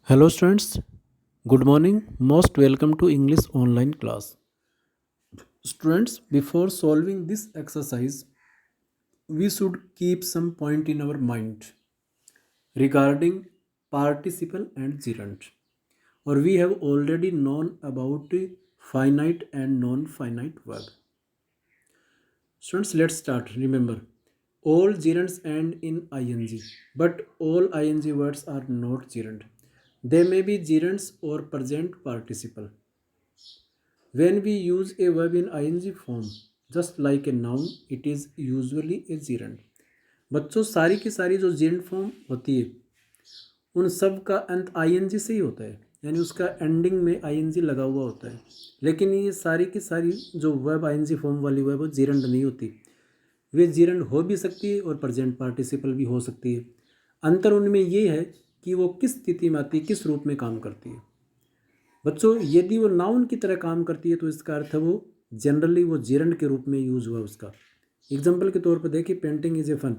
Hello students, good morning. Most welcome to English online class. Students, before solving this exercise, we should keep some point in our mind regarding participle and gerund. Or we have already known about finite and non-finite verb. Students, let's start. Remember, all gerunds end in ing, but all ing words are not gerund. They may be gerunds or present participle. When we use a verb in ing form, just like a noun, it is usually a gerund. बच्चों सारी की सारी जो gerund form होती है उन सब का अंत ing से ही होता है, यानी उसका एंडिंग में ing लगा हुआ होता है. लेकिन ये सारी की सारी जो वर्ब ing फॉर्म वाली वर्ब वो gerund नहीं होती. वे gerund हो भी सकती है और प्रेजेंट पार्टिसिपल भी हो सकती है. अंतर उनमें ये है कि वो किस स्थिति में आती है, किस रूप में काम करती है. बच्चों यदि वो नाउन की तरह काम करती है तो इसका अर्थ है वो जनरली वो जेरंड के रूप में यूज हुआ उसका. एग्जाम्पल के तौर पर देखिए, पेंटिंग इज ए फन.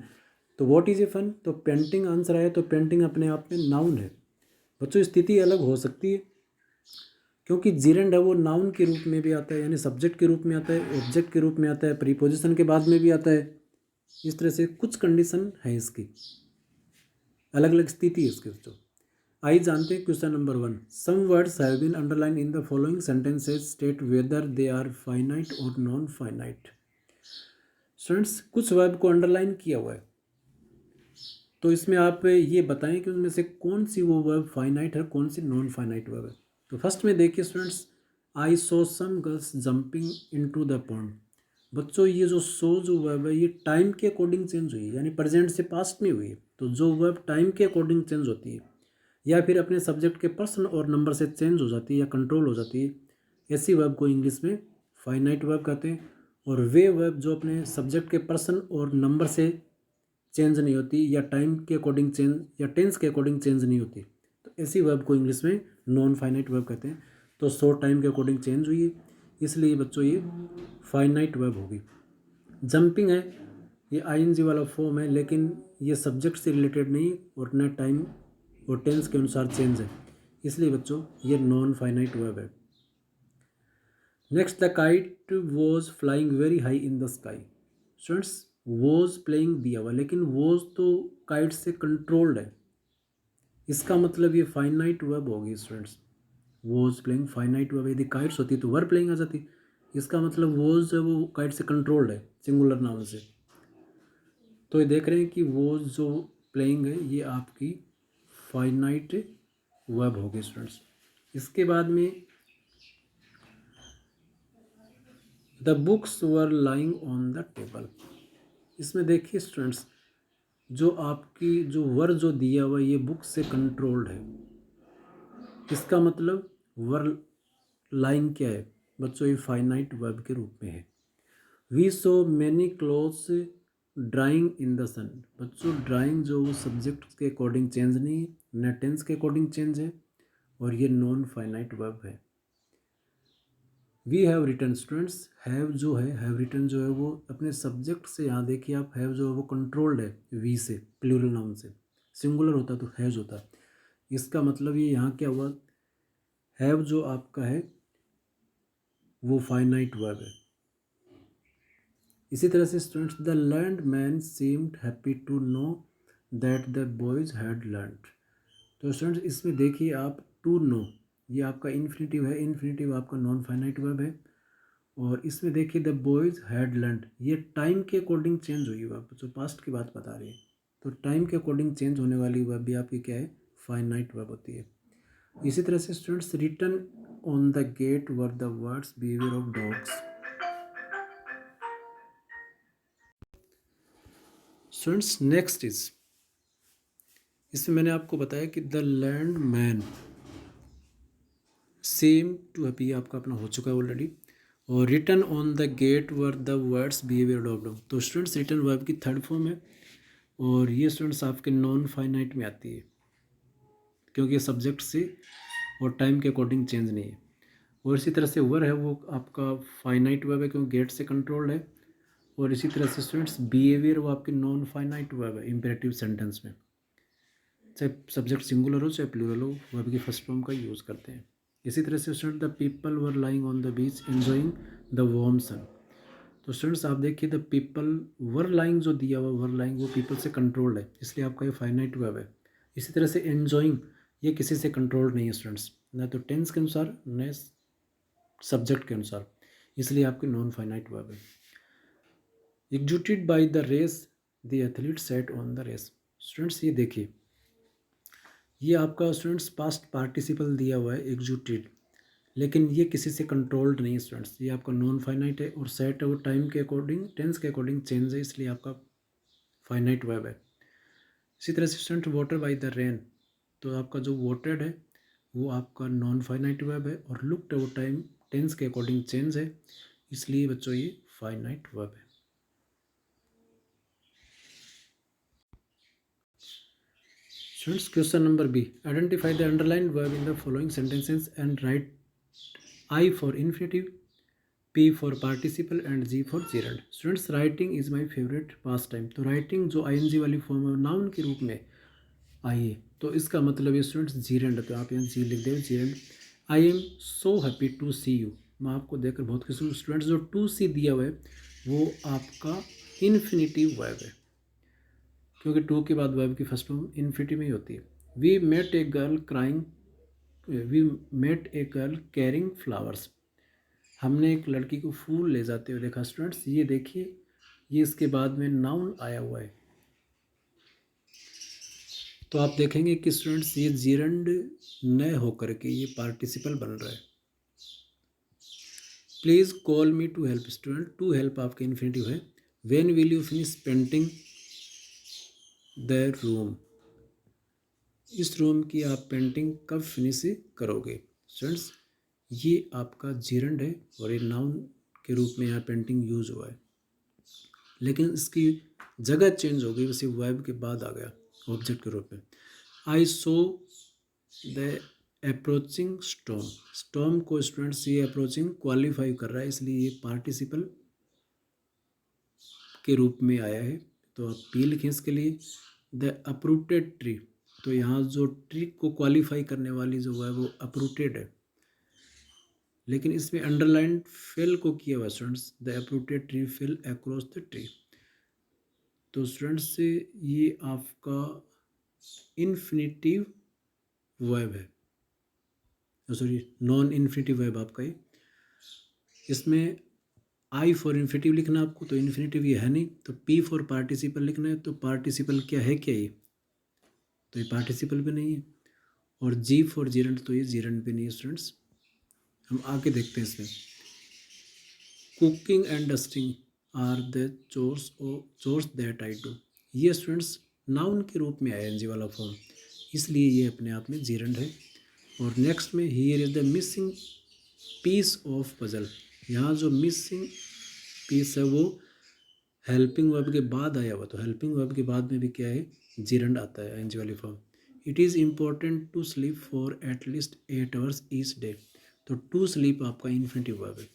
तो व्हाट इज ए फन, तो पेंटिंग आंसर आया, तो पेंटिंग अपने आप में नाउन है. बच्चों स्थिति अलग हो सकती है क्योंकि जेरंड है वो नाउन के रूप में भी आता है, यानी सब्जेक्ट के रूप में आता है, ऑब्जेक्ट के रूप में आता है, प्रीपोजिशन के बाद में भी आता है. इस तरह से कुछ कंडीशन है इसकी, अलग अलग स्थिति है इसके. बच्चों आइए जानते हैं question number 1. Some words have been underline in the following sentences, state whether they are finite or non finite. Students कुछ वर्ब को अंडरलाइन किया हुआ है, तो इसमें आप ये बताएं कि उनमें से कौन सी वो वर्ब फाइनाइट है, कौन सी नॉन फाइनाइट वर्ब है. तो फर्स्ट में देखिए students, I saw some girls jumping into the pond. बच्चों ये जो सो जो वर्ब है ये टाइम के अकॉर्डिंग चेंज हुई है, यानी प्रेजेंट से पास्ट में हुई है. तो जो वर्ब टाइम के अकॉर्डिंग चेंज होती है या फिर अपने सब्जेक्ट के पर्सन और नंबर से चेंज हो जाती है या कंट्रोल हो जाती है, ऐसी वर्ब को इंग्लिश में फाइनाइट वर्ब कहते हैं. और वे वर्ब जो अपने सब्जेक्ट के पर्सन और नंबर से चेंज नहीं होती या टाइम के अकॉर्डिंग चेंज या टेंस के अकॉर्डिंग चेंज नहीं होती, तो ऐसी वर्ब को इंग्लिश में नॉन फाइनाइट वर्ब कहते हैं. तो सो टाइम के अकॉर्डिंग चेंज हुई है, इसलिए बच्चों ये फाइनाइट वर्ब होगी. जंपिंग है, ये आईएनजी वाला फॉर्म है, लेकिन ये सब्जेक्ट से रिलेटेड नहीं और न टाइम और टेंस के अनुसार चेंज है, इसलिए बच्चों ये नॉन फाइनाइट वर्ब है. Next, the kite was flying very high in the sky. Students was playing दिया हुआ, लेकिन वॉज तो काइट से कंट्रोल्ड है, इसका मतलब ये फाइनाइट वर्ब होगी. Students was playing finite verb, यदि काइट्स होती तो वर्ब प्लेइंग आ जाती. इसका मतलब वॉज है वो काइट से कंट्रोल्ड है, सिंगुलर नाउन से. तो ये देख रहे हैं कि वॉज जो प्लेइंग है ये आपकी फाइनाइट वर्ब हो गई. स्टूडेंट्स इसके बाद में the books were lying on the table. इसमें देखिए स्टूडेंट्स, जो आपकी जो वर्ब जो दिया हुआ ये बुक से कंट्रोल्ड है, इसका मतलब वर लाइंग क्या है बच्चों, ये फाइनाइट वर्ब के रूप में है. We saw many clothes drying in the sun. बच्चों ड्राइंग जो वो सब्जेक्ट के अकॉर्डिंग चेंज नहीं है, न टेंस के अकॉर्डिंग चेंज है, और ये नॉन फाइनाइट वर्ब है. We have written. Students have जो है, हैव रिटन जो है वो अपने सब्जेक्ट से, यहाँ देखिए आप, हैव जो है वो कंट्रोल्ड है वी से, प्लूरल नाउन से. सिंगुलर होता तो हैज होता. इसका मतलब ये यहाँ क्या हुआ, हैव जो आपका है वो फाइनाइट वर्ब है. इसी तरह से students, the learned man seemed happy to know that the boys had learned. तो स्टूडेंट्स इसमें देखिए आप, टू नो ये आपका इन्फिनेटिव है, इन्फिनेटिव आपका नॉन फाइनाइट वर्ब है. और इसमें देखिए द बॉयज़ हैड लर्नड, ये टाइम के अकॉर्डिंग चेंज हुई वर्ब, जो पास्ट की बात बता रही है. तो टाइम के अकॉर्डिंग चेंज होने वाली वर्ब भी आपकी क्या है, फाइनाइट वर्ब होती है. इसी तरह से students, written on the gate were the words behaviour of dogs. Students next is, इसमें मैंने आपको बताया कि the learned man seemed to happy आपका अपना हो चुका है ऑलरेडी. और written on the gate were the words behaviour of dog. तो स्टूडेंट्स रिटन वर्ब की थर्ड फॉर्म है, और ये स्टूडेंट्स आपके नॉन फाइनाइट में आती है क्योंकि सब्जेक्ट से और टाइम के अकॉर्डिंग चेंज नहीं है. और इसी तरह से वर है वो आपका फाइनाइट वर्ब है क्योंकि गेट से कंट्रोल्ड है. और इसी तरह से स्टूडेंट्स बिहेवियर वो आपकी नॉन फाइनाइट वर्ब है इम्पेरेटिव सेंटेंस में. चाहे सब्जेक्ट सिंगुलर हो चाहे प्लूरल हो, वर्ब की फर्स्ट फॉर्म का यूज़ करते हैं। इसी तरह से student the people were lying on the beach enjoying the warm sun. तो स्टूडेंट्स आप देखिए द पीपल वर लाइंग जो दिया हुआ वर लाइंग वो पीपल से कंट्रोल्ड है, इसलिए आपका ये फाइनाइट वर्ब है। इसी तरह से एन्जॉइंग ये किसी से कंट्रोल्ड नहीं है स्टूडेंट्स, न तो टेंस के अनुसार न सब्जेक्ट के अनुसार, इसलिए आपकी नॉन फाइनाइट वर्ब है। Executed by the race the athlete set on the race. Students ये देखिए, ये आपका स्टूडेंट्स पास्ट पार्टिसिपल दिया हुआ है एग्जीक्यूटेड, लेकिन ये किसी से कंट्रोल्ड नहीं है स्टूडेंट्स, ये आपका नॉन फाइनाइट है और सेट और टाइम के अकॉर्डिंग टेंस के अकॉर्डिंग चेंज है, इसलिए आपका फाइनाइट वर्ब है। इसी तरह से student water by the rain, तो आपका जो वाटर्ड है वो आपका नॉन फाइनाइट वर्ब है और लुक्ड ओवर टाइम टेंस के अकॉर्डिंग चेंज है, इसलिए बच्चों ये फाइनाइट वर्ब है। Students question number B, identify the underlined verb in the following sentences and write I for infinitive, P for participle and G for gerund। Students writing is my favourite pastime, तो writing जो ING वाली फॉर्म है noun के रूप में आई है, तो इसका मतलब ये स्टूडेंट्स जीरेंड, तो आप यहाँ जी लिख दें gerund. I am so happy to see you, मैं आपको देखकर बहुत खुश हूँ। स्टूडेंट्स जो टू सी दिया हुआ है वो आपका इन्फिनिटिव वर्ब है, क्योंकि टू के बाद वर्ब की फर्स्ट फॉर्म इन्फिनिटिव में ही होती है। We met a girl crying, we met a girl carrying flowers, हमने एक लड़की को फूल ले जाते हुए देखा। स्टूडेंट्स ये देखिए, ये इसके बाद में नाउन आया हुआ है, तो आप देखेंगे कि स्टूडेंट्स ये जीरंड न होकर के ये पार्टिसिपल बन रहा है। Please call me to help, student to help आपके इन्फिनेटिव है। When will you finish painting the room, इस रूम की आप पेंटिंग कब फिनिश करोगे। स्टूडेंट्स ये आपका जीरंड है और ये नाउन के रूप में यहाँ पेंटिंग यूज हुआ है, लेकिन इसकी जगह चेंज हो गई, वैसे वर्ब के बाद आ गया ऑब्जेक्ट के रूप में। I saw the approaching storm, storm को स्टूडेंट्स ये अप्रोचिंग क्वालिफाई कर रहा है, इसलिए ये पार्टिसिपल के रूप में आया है, तो आप पी लिखें इसके लिए। द अप्रूटेड ट्री, तो यहाँ जो ट्री को क्वालिफाई करने वाली जो है वो अप्रूटेड है, लेकिन इसमें अंडरलाइन फेल को किया हुआ students, the uprooted tree fail across the tree, तो स्टूडेंट्स ये आपका इन्फिनिटिव वर्ब है, सॉरी नॉन इन्फिनिटिव वर्ब आपका ये। इसमें आई फॉर इन्फिनिटिव लिखना आपको, तो इन्फिनिटिव ये है नहीं, तो पी फॉर पार्टिसिपल लिखना है, तो पार्टिसिपल क्या है क्या ये, तो ये पार्टिसिपल भी नहीं है। और जी फॉर जीरंड, तो ये जीरंड भी नहीं है स्टूडेंट्स। हम आगे देखते हैं इसमें। Cooking and dusting are the chores that I do, ये स्टूडेंट्स नाउन के रूप में आया एनजी वाला फॉर्म, इसलिए ये अपने आप में जीरंड है। और नेक्स्ट में here is the missing piece of puzzle, यहाँ जो मिसिंग पीस है वो हेल्पिंग वर्ब के बाद आया हुआ, तो हेल्पिंग वर्ब के बाद में भी क्या है जीरंड आता है एनजी वाली form. It is important to sleep for at least 8 hours each day, तो टू स्लीप आपका इन्फिनिटिव वर्ब है।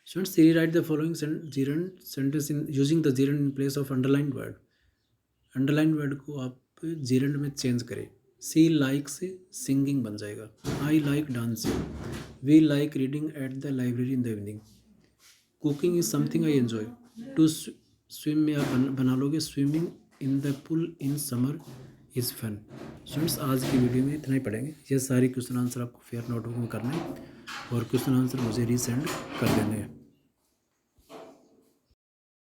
Students rewrite the following gerund sentence in using the gerund in place of underlined word, underline word को आप gerund में change करें। सी like से singing बन जाएगा, I like dancing, we like reading at the library in the evening, cooking is something I enjoy, to swim में आप बना लोगे swimming in the pool in summer is fun. Students आज की वीडियो में इतना ही पढ़ेंगे, ये सारे क्वेश्चन आंसर आपको फेयर नोटबुक में करना है और क्वेश्चन आंसर मुझे रीसेंड कर देने हैं।